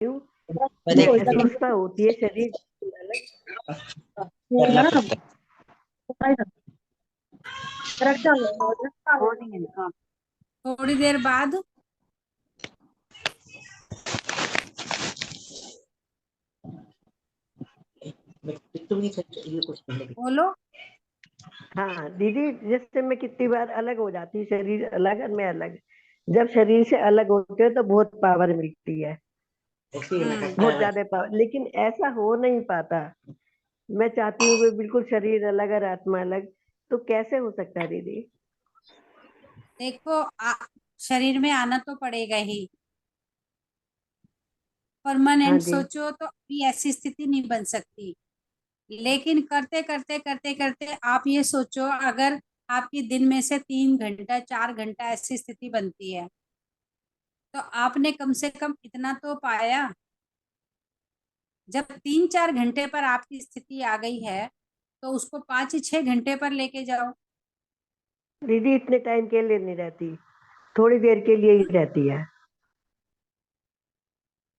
हूँ, करेक्ट है। महसूस होती है शरीर अलग। करना पड़ता थोड़ी देर बाद है। बोलो। हाँ दीदी, जैसे मैं कितनी बार अलग हो जाती हूँ, शरीर अलग और मैं अलग। जब शरीर से अलग होते हैं तो बहुत पावर मिलती है, ऐसे ही लगता बहुत है। ज्यादा पावर। लेकिन ऐसा हो नहीं पाता। मैं चाहती हूँ कि बिल्कुल शरीर अलग और आत्मा अलग। तो कैसे हो सकता है दीदी? देखो शरीर में आना तो पड़ेगा ही। हाँ परमानेंट जी। सोचो तो अभी ऐसी स्थिति नहीं बन सकती। लेकिन करते करते करते करते आप ये सोचो, अगर आपकी दिन में से 3 घंटा 4 घंटा ऐसी स्थिति बनती है, तो आपने कम से कम इतना तो पाया। जब 3 4 घंटे पर आपकी स्थिति आ गई है, तो उसको 5 6 घंटे पर लेके जाओ। दीदी इतने टाइम के लिए नहीं रहती, थोड़ी देर के लिए ही रहती है,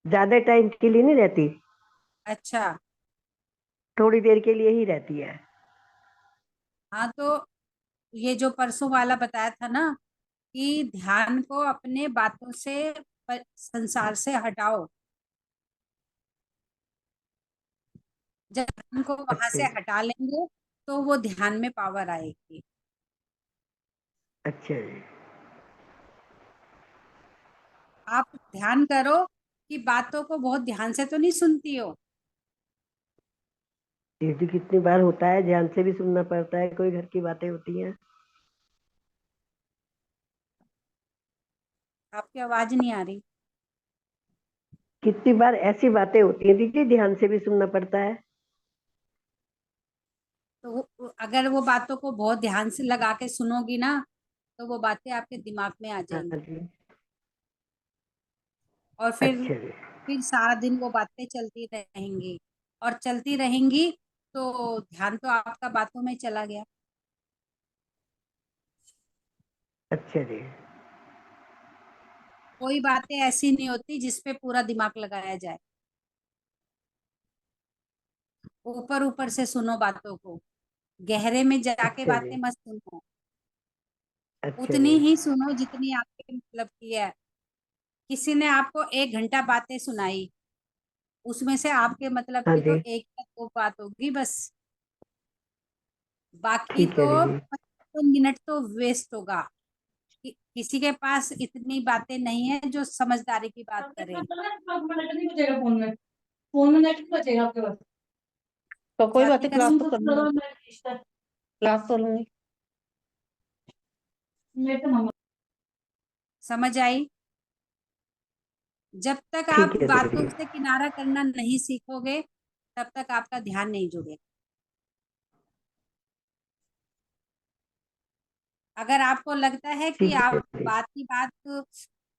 ज्यादा टाइम के लिए नहीं रहती, अच्छा। थोड़ी देर के लिए ही रहती है। हाँ तो ये जो परसों वाला बताया था ना, कि ध्यान को अपने बातों से संसार से हटाओ। जब ध्यान को वहां अच्छा से जी। हटा लेंगे, तो वो ध्यान में पावर आएगी। अच्छा जी। आप ध्यान करो कि बातों को बहुत ध्यान से तो नहीं सुनती हो। दीदी कितनी बार होता है, ध्यान से भी सुनना पड़ता है, कोई घर की बातें होती हैं। आपकी आवाज नहीं आ रही। कितनी बार ऐसी बातें होती हैं दीदी, ध्यान से भी सुनना पड़ता है। तो अगर वो बातों को बहुत ध्यान से लगा के सुनोगी ना, तो वो बातें आपके दिमाग में आ हाँ जाएंगी। जी। और फिर अच्छा जी। फिर सारा दिन वो बातें चलती रहेंगी। और चलती रहेंगी, तो ध्यान तो आपका बातों में चला गया। अच्छा जी। कोई बातें ऐसी नहीं होती जिसपे पूरा दिमाग लगाया जाए। ऊपर ऊपर से सुनो बातों को, गहरे में जाके अच्छा बातें जी। मत सुनो। अच्छा उतनी जी। ही सुनो जितनी आपके मतलब की है। किसी ने आपको 1 घंटा बातें सुनाई, उसमें से आपके मतलब हाँ की तो जी। एक या दो बात होगी बस। बाकी ठीक तो है दीदी। 55 मिनट तो वेस्ट होगा। किसी के पास इतनी बातें नहीं है जो समझदारी की बात करे। नेट नहीं बचेगा फोन में। फोन में नेट नहीं बचेगा आपके पास। तो कोई बात जाति नहीं, का क्लास तो कर लूंगी। क्लास तो लूंगी। नेट मम्मा। समझ आई। जब तक ठीक आप है बातों दीदी। से किनारा करना नहीं सीखोगे, तब तक आपका ध्यान नहीं जुड़ेगा। अगर आपको लगता है कि ठीक है आप दीदी। बात की बात,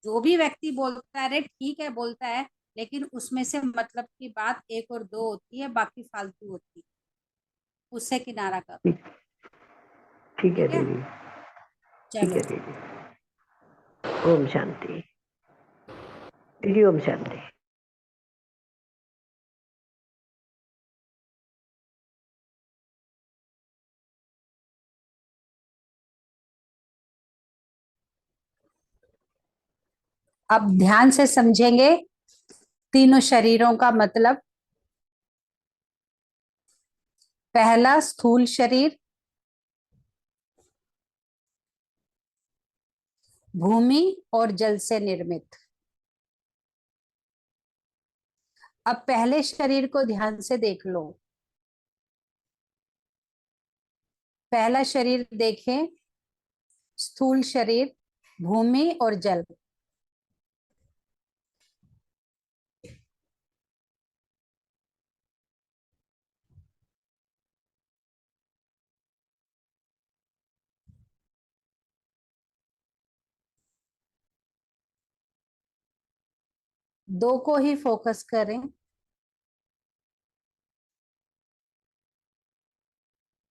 जो भी व्यक्ति बोलता है अरे ठीक है बोलता है, लेकिन उसमें से मतलब की बात एक और दो होती है, बाकी फालतू होती है, उससे किनारा करो। ठीक। ठीक है ठीक है। दीदी। ठीक चलो। है दीदी। ओम शांति। दीदी ओम शांति। अब ध्यान से समझेंगे तीनों शरीरों का मतलब। पहला स्थूल शरीर, भूमि और जल से निर्मित। अब पहले शरीर को ध्यान से देख लो। पहला शरीर देखें, स्थूल शरीर, भूमि और जल। दो को ही फोकस करें।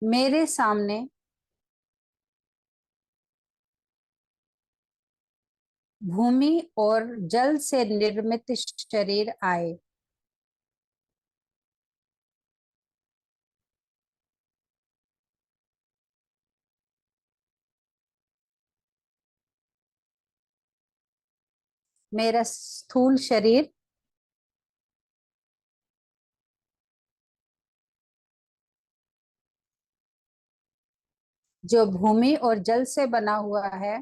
मेरे सामने भूमि और जल से निर्मित शरीर आए। मेरा स्थूल शरीर जो भूमि और जल से बना हुआ है,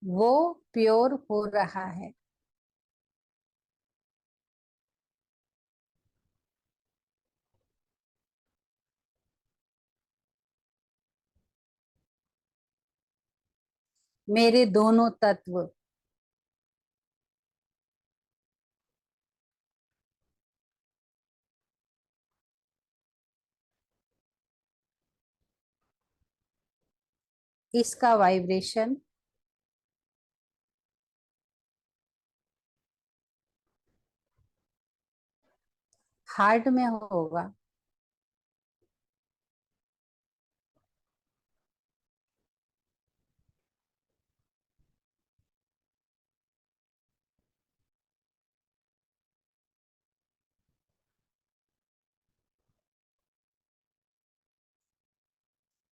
वो प्योर हो रहा है। मेरे दोनों तत्व इसका वाइब्रेशन हार्ट में होगा।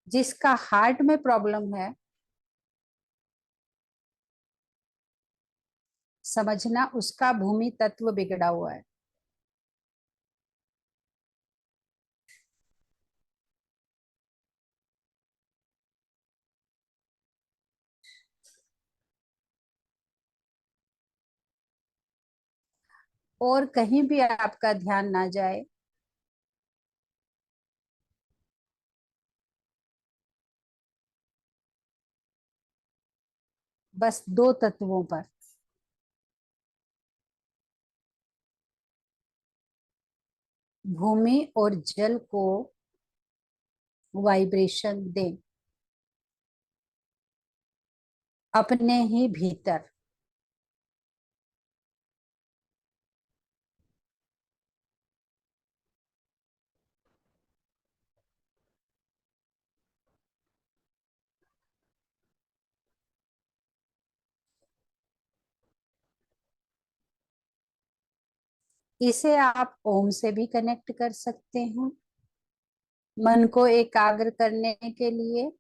जिसका हार्ट में प्रॉब्लम है, समझना उसका भूमि तत्व बिगड़ा हुआ है। और कहीं भी आपका ध्यान ना जाए, बस दो तत्वों पर, भूमि और जल को वाइब्रेशन दें अपने ही भीतर। इसे आप ओम से भी कनेक्ट कर सकते हैं मन को एकाग्र करने के लिए।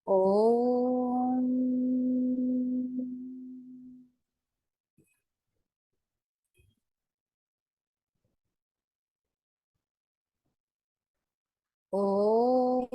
ओम। ओम।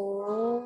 ओम।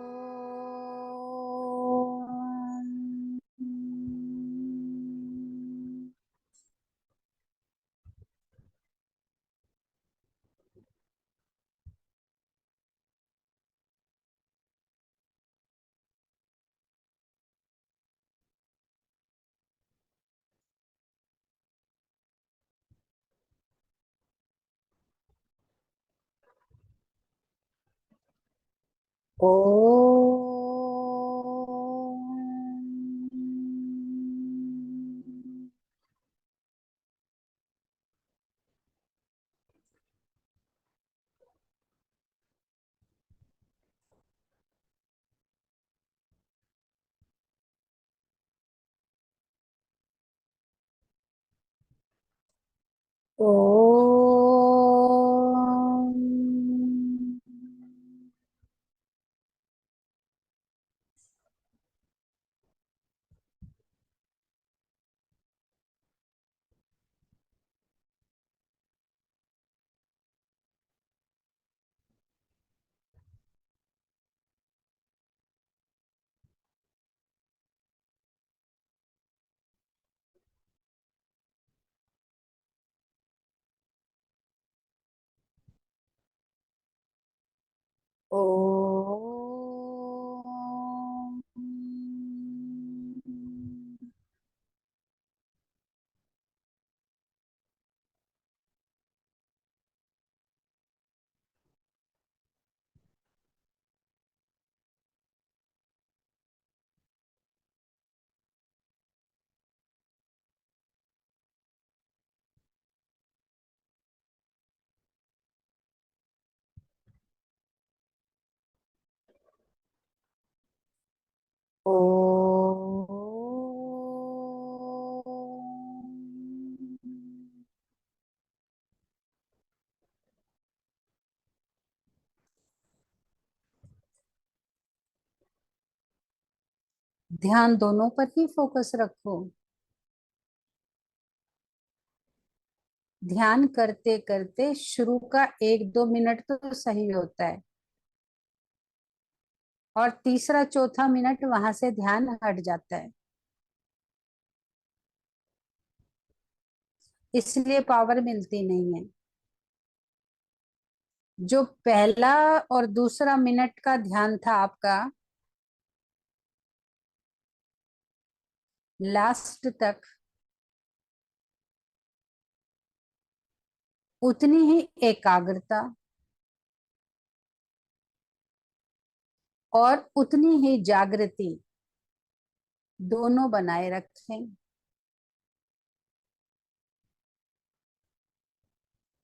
ओ ओ ओ ध्यान दोनों पर ही फोकस रखो। ध्यान करते करते शुरू का 1-2 मिनट तो सही होता है, और तीसरा चौथा मिनट वहां से ध्यान हट जाता है, इसलिए पावर मिलती नहीं है। जो पहला और दूसरा मिनट का ध्यान था आपका, लास्ट तक उतनी ही एकाग्रता और उतनी ही जागृति दोनों बनाए रखें।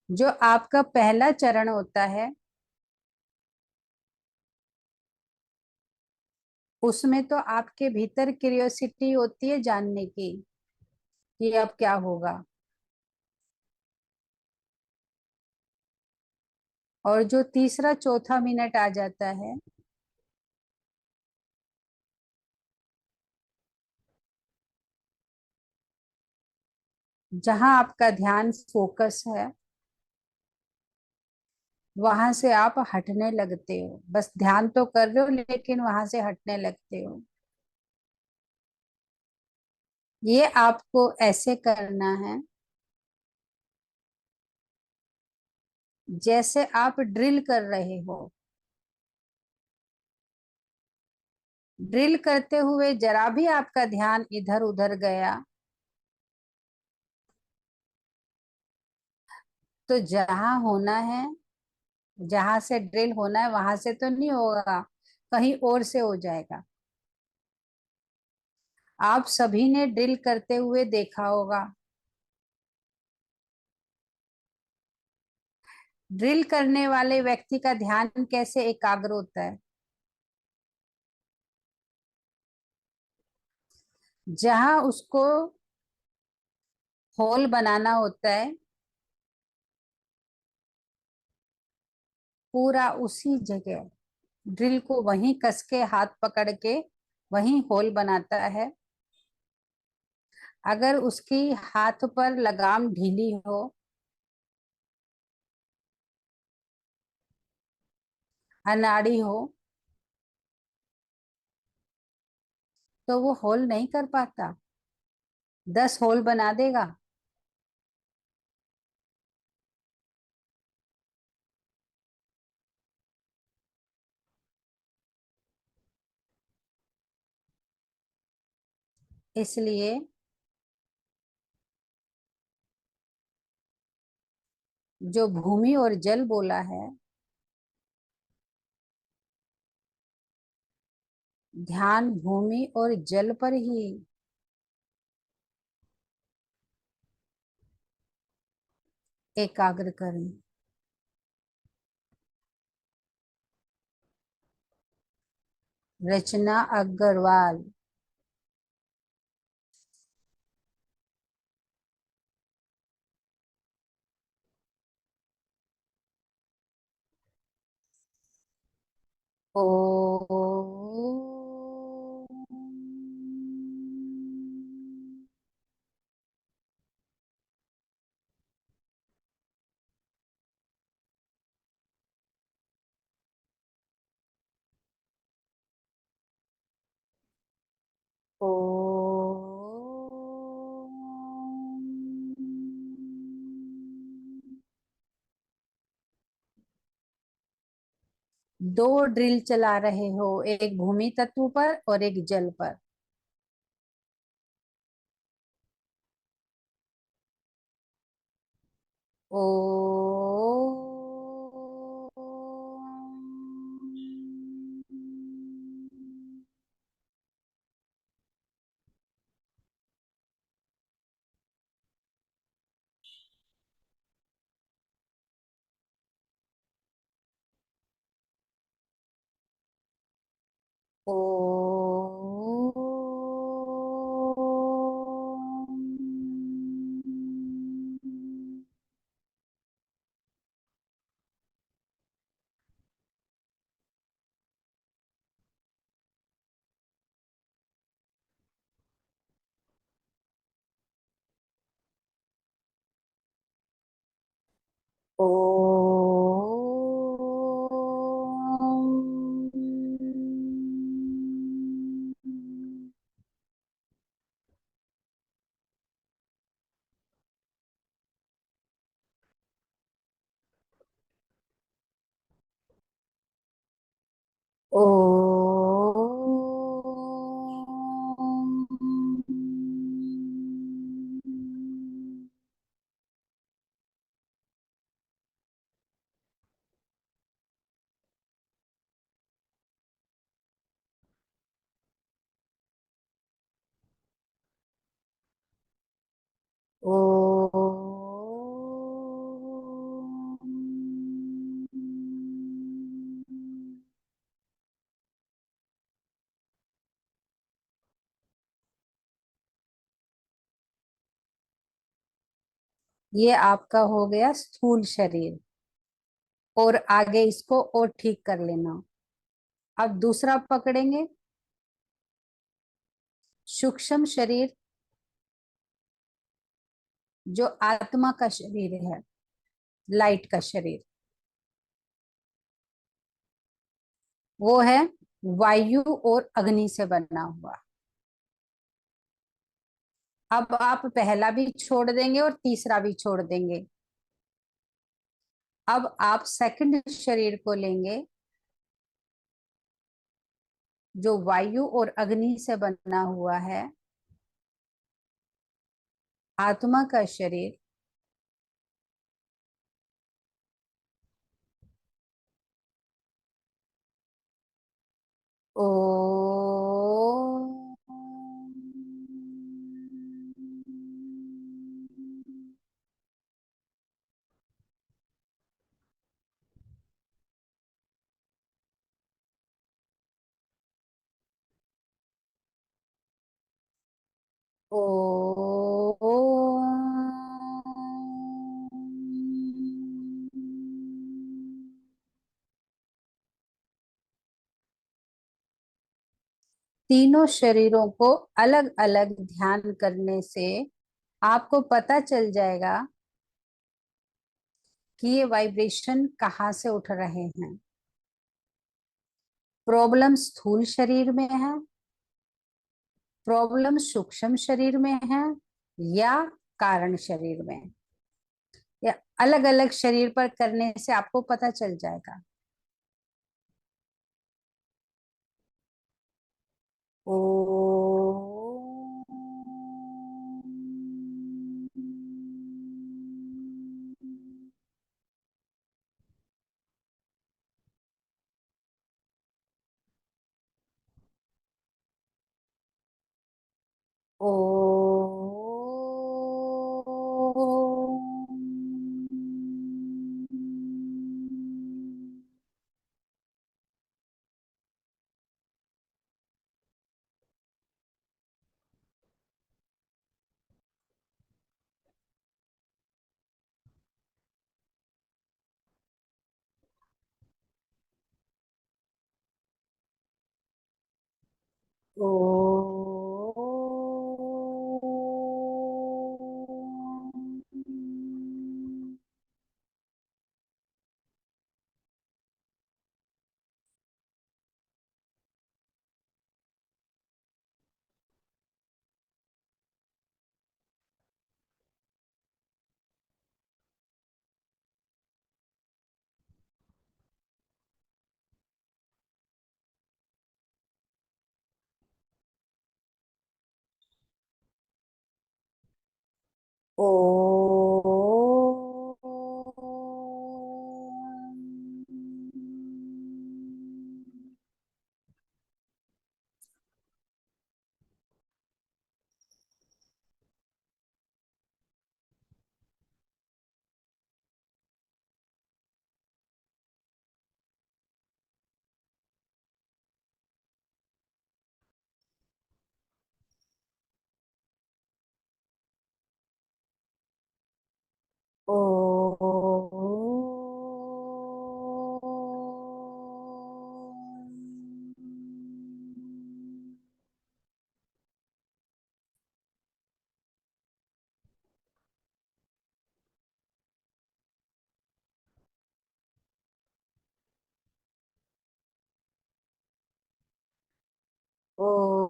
जो आपका पहला चरण होता है, उसमें तो आपके भीतर क्यूरियोसिटी होती है जानने की कि अब क्या होगा। और जो तीसरा चौथा मिनट आ जाता है, जहां आपका ध्यान फोकस है, वहां से आप हटने लगते हो। बस ध्यान तो कर रहे हो लेकिन वहां से हटने लगते हो। ये आपको ऐसे करना है जैसे आप ड्रिल कर रहे हो। ड्रिल करते हुए जरा भी आपका ध्यान इधर उधर गया तो जहां होना है, जहां से ड्रिल होना है वहां से तो नहीं होगा, कहीं और से हो जाएगा। आप सभी ने ड्रिल करते हुए देखा होगा। ड्रिल करने वाले व्यक्ति का ध्यान कैसे एकाग्र होता है। जहां उसको होल बनाना होता है, पूरा उसी जगह ड्रिल को वहीं कस के हाथ पकड़ के वहीं होल बनाता है। अगर उसकी हाथ पर लगाम ढीली हो, अनाड़ी हो, तो वो होल नहीं कर पाता, 10 होल बना देगा। इसलिए जो भूमि और जल बोला है, ध्यान भूमि और जल पर ही एकाग्र करें। रचना अग्रवाल। ओ। ओ। दो ड्रिल चला रहे हो, एक भूमि तत्व पर और एक जल पर। ओ। ओ। ओ। ओ। ओ। ये आपका हो गया स्थूल शरीर। और आगे इसको और ठीक कर लेना। अब दूसरा पकड़ेंगे, सूक्ष्म शरीर, जो आत्मा का शरीर है, लाइट का शरीर। वो है वायु और अग्नि से बना हुआ। अब आप पहला भी छोड़ देंगे और तीसरा भी छोड़ देंगे। अब आप सेकंड शरीर को लेंगे, जो वायु और अग्नि से बना हुआ है, आत्मा का शरीर। ओ। ओ। तीनों शरीरों को अलग अलग ध्यान करने से आपको पता चल जाएगा कि ये वाइब्रेशन कहाँ से उठ रहे हैं। प्रॉब्लम स्थूल शरीर में है, प्रॉब्लम सूक्ष्म शरीर में है, या कारण शरीर में, या अलग अलग शरीर पर करने से आपको पता चल जाएगा। ओ। ओ। ओ ओ ओ ओ ओ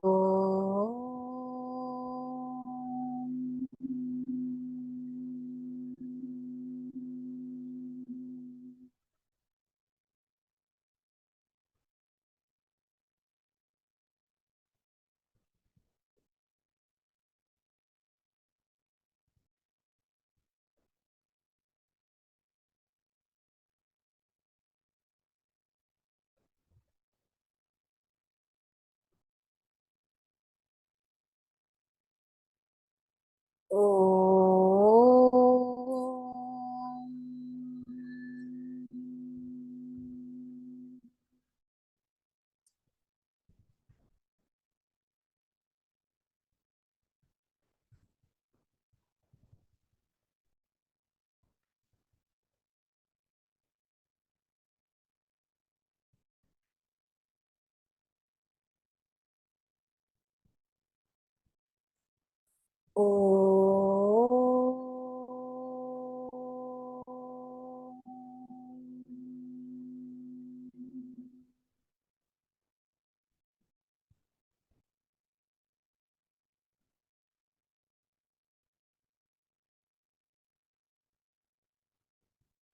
ओ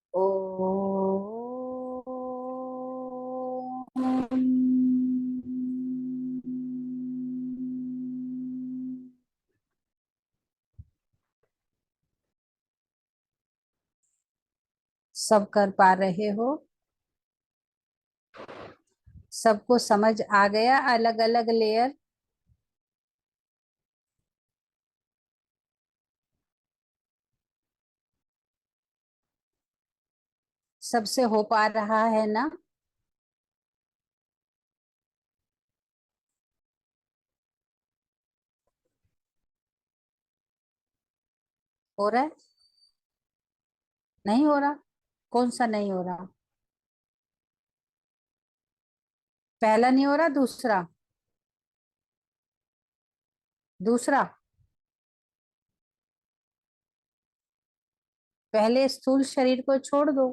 ओ सब कर पा रहे हो? सबको समझ आ गया अलग अलग लेयर? सबसे हो पा रहा है ना? हो रहा है? नहीं हो रहा? कौन सा नहीं हो रहा? पहला नहीं हो रहा, दूसरा? दूसरा? पहले स्थूल शरीर को छोड़ दो,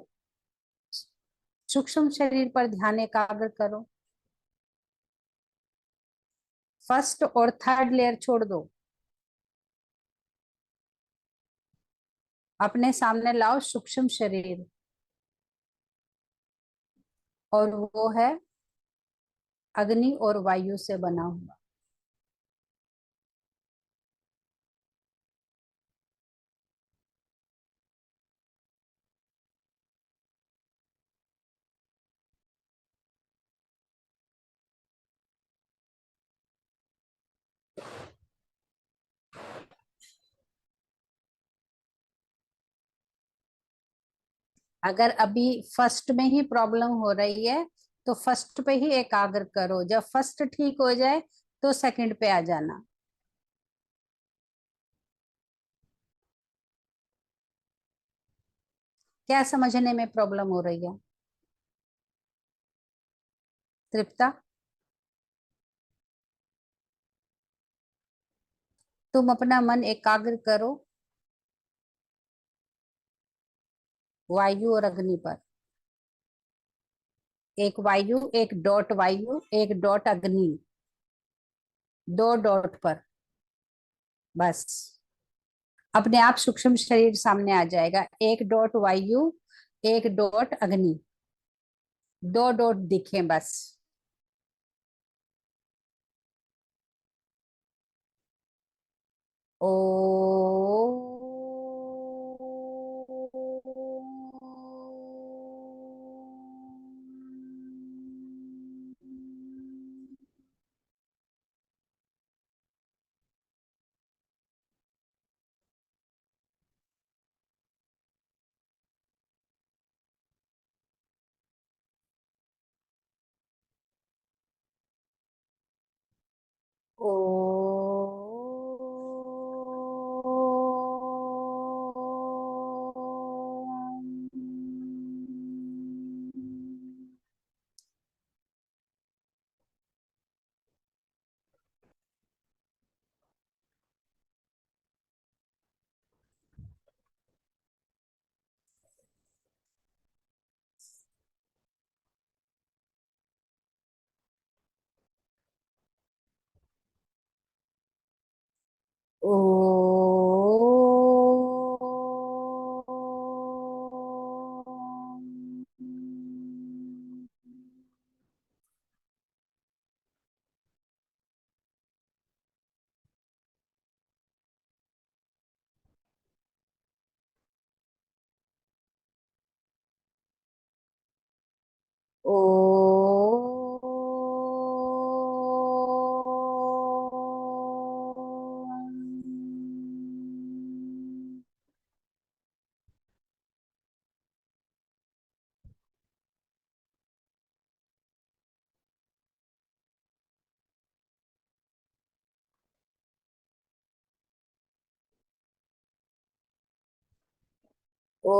सूक्ष्म शरीर पर ध्यान एकाग्र करो। फर्स्ट और थर्ड लेयर छोड़ दो, अपने सामने लाओ सूक्ष्म शरीर, और वो है अग्नि और वायु से बना हुआ। अगर अभी फर्स्ट में ही प्रॉब्लम हो रही है तो फर्स्ट पे ही एकाग्र करो, जब फर्स्ट ठीक हो जाए तो सेकंड पे आ जाना। क्या समझने में प्रॉब्लम हो रही है तृप्ता? तुम अपना मन एकाग्र करो वायु और अग्नि पर। एक वायु, एक डॉट वायु, एक डॉट अग्नि, दो डॉट पर बस। अपने आप सूक्ष्म शरीर सामने आ जाएगा। एक डॉट वायु, एक डॉट अग्नि, दो डॉट दिखे बस। ओ ओ ओ ओ ओ ओ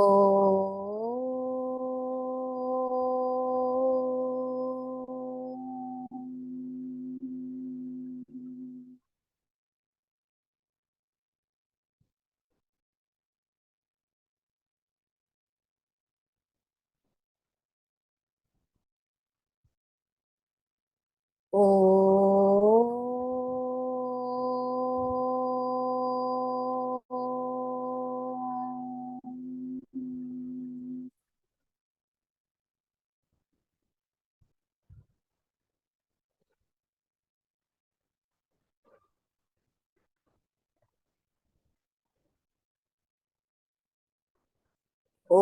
ओ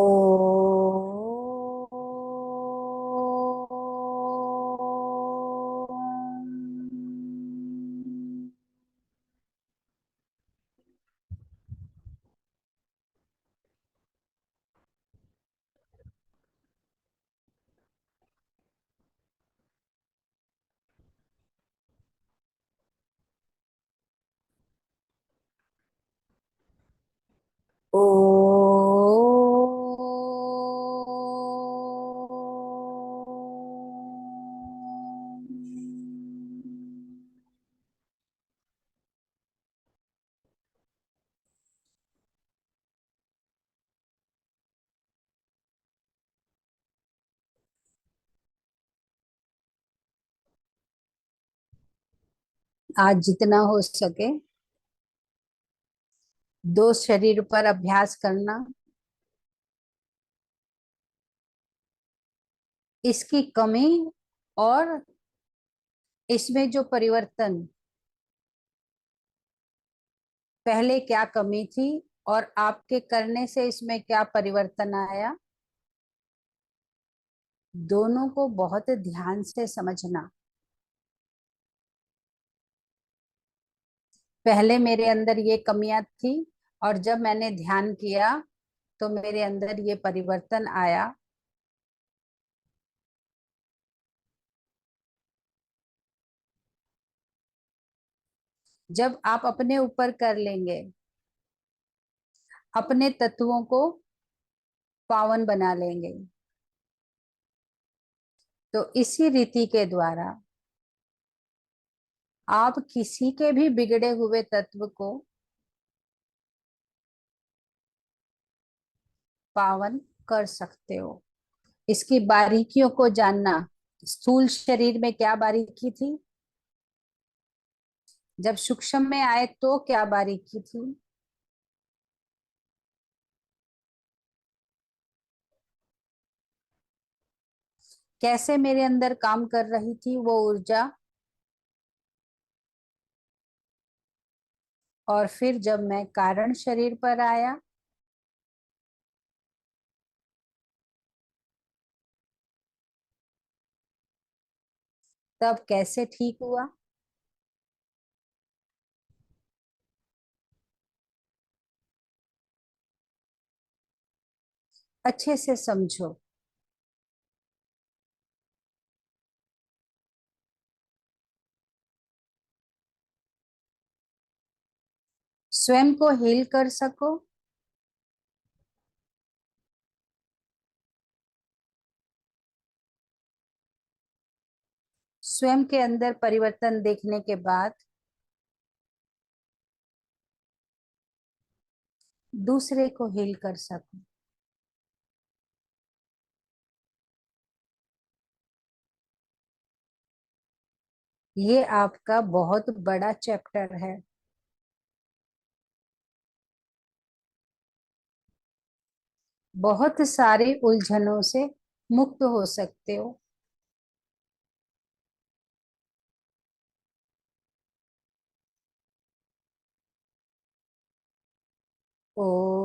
ओ आज जितना हो सके दो शरीर पर अभ्यास करना। इसकी कमी और इसमें जो परिवर्तन, पहले क्या कमी थी और आपके करने से इसमें क्या परिवर्तन आया, दोनों को बहुत ध्यान से समझना। पहले मेरे अंदर ये कमियां थी और जब मैंने ध्यान किया तो मेरे अंदर ये परिवर्तन आया। जब आप अपने ऊपर कर लेंगे, अपने तत्वों को पावन बना लेंगे, तो इसी रीति के द्वारा आप किसी के भी बिगड़े हुए तत्व को पावन कर सकते हो। इसकी बारीकियों को जानना, स्थूल शरीर में क्या बारीकी थी, जब सूक्ष्म में आए तो क्या बारीकी थी, कैसे मेरे अंदर काम कर रही थी वो ऊर्जा, और फिर जब मैं कारण शरीर पर आया, तब कैसे ठीक हुआ। अच्छे से समझो। स्वयं को हील कर सको, स्वयं के अंदर परिवर्तन देखने के बाद दूसरे को हील कर सको। ये आपका बहुत बड़ा चैप्टर है। बहुत सारी उलझनों से मुक्त हो सकते हो। ओ